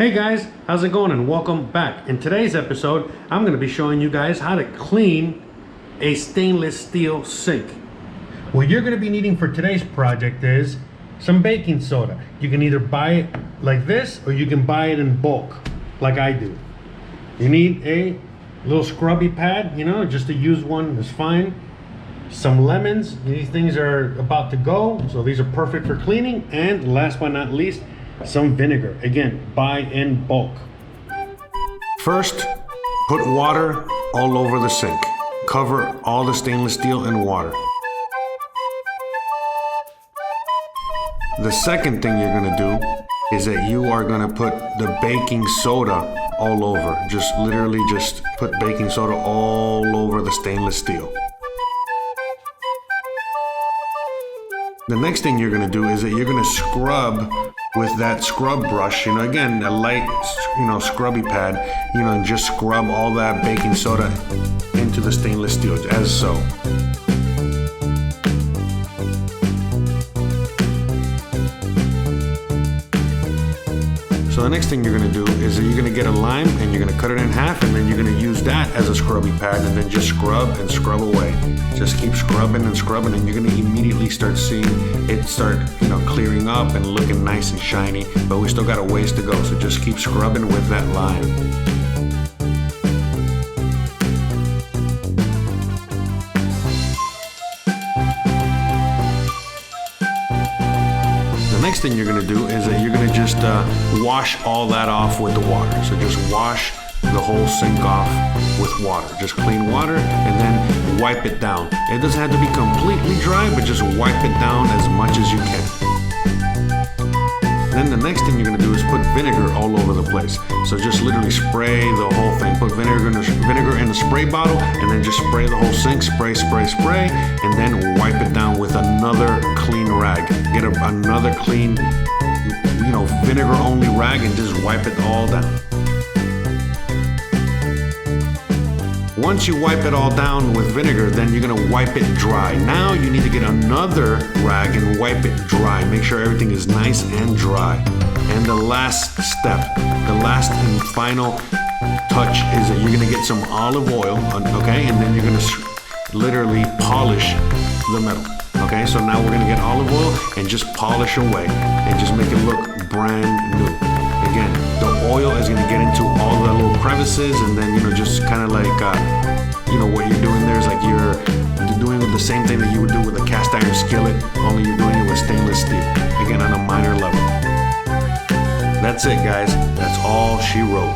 Hey guys, how's it going and welcome back. In today's episode, I'm going to be showing you guys how to clean a stainless steel sink. What you're going to be needing for today's project is some baking soda. You can either buy it like this or you can buy it in bulk like I do. You need a little scrubby pad, just to use one is fine. Some lemons, these things are about to go, so these are perfect for cleaning. And last but not least, some vinegar. Again, buy in bulk. First, put water all over the sink. Cover all the stainless steel in water. The second thing you're gonna do is that you are gonna put the baking soda all over. Just literally just put baking soda all over the stainless steel. The next thing you're gonna do is that you're gonna scrub with that scrub brush, again, a light, scrubby pad, and just scrub all that baking soda into the stainless steel, as so. So the next thing you're gonna do is that you're gonna get a lime and you're gonna cut it in half, and then you're gonna use that as a scrubby pad, and then just scrub and scrub away. Just keep scrubbing and scrubbing, and you're gonna immediately start seeing it start, clearing up and looking nice and shiny. But we still got a ways to go, so just keep scrubbing with that lime. Next thing you're gonna do is that you're gonna just wash all that off with the water. So just wash the whole sink off with water. Just clean water and then wipe it down. It doesn't have to be completely dry, but just wipe it down as much as you can. Then the next thing you're gonna do is put vinegar all over the place. So just literally spray the whole thing. Put vinegar in a spray bottle, and then just spray the whole sink. Spray, spray, spray, and then wipe it down with another clean rag. Get another clean, vinegar-only rag, and just wipe it all down. Once you wipe it all down with vinegar, then you're gonna wipe it dry. Now you need to get another rag and wipe it dry. Make sure everything is nice and dry. And the last step, the last and final touch is that you're gonna get some olive oil, okay? And then you're gonna literally polish the metal, okay? So now we're gonna get olive oil and just polish away and just make it look brand new. Again, the oil is gonna get into all the little crevices, and then, just kind of like, what you're doing there is like you're doing the same thing that you would do with a cast iron skillet, only you're doing it with stainless steel. Again, on a minor level. That's it, guys. That's all she wrote.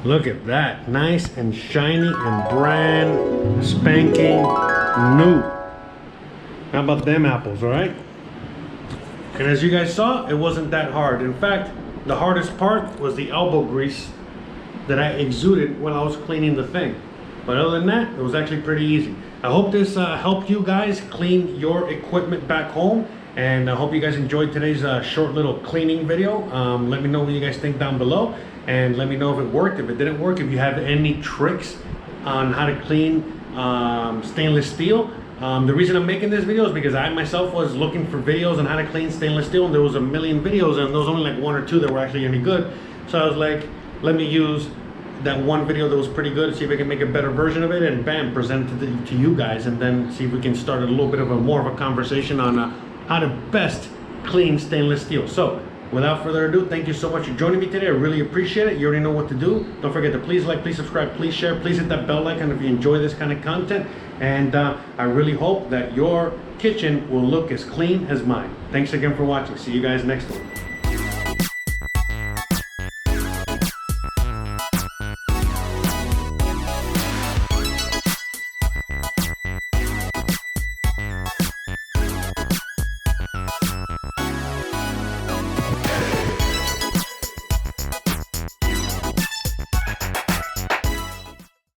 Look at that, nice and shiny and brand spanking new. How about them apples, all right? And as you guys saw, it wasn't that hard. In fact, the hardest part was the elbow grease that I exuded when I was cleaning the thing. But other than that, it was actually pretty easy. I hope this helped you guys clean your equipment back home. And I hope you guys enjoyed today's short little cleaning video. Let me know what you guys think down below. And let me know if it worked, if it didn't work, if you have any tricks on how to clean stainless steel. The reason I'm making this video is because I myself was looking for videos on how to clean stainless steel, and there was a million videos, and there was only like one or two that were actually any good. So I was like, let me use that one video that was pretty good, see if I can make a better version of it, and bam, present it to you guys, and then see if we can start a little bit of more of a conversation on how to best clean stainless steel. So without further ado, thank you so much for joining me today. I really appreciate it. You already know what to do. Don't forget to please like, please subscribe, please share, please hit that bell icon if you enjoy this kind of content. And I really hope that your kitchen will look as clean as mine. Thanks again for watching. See you guys next one.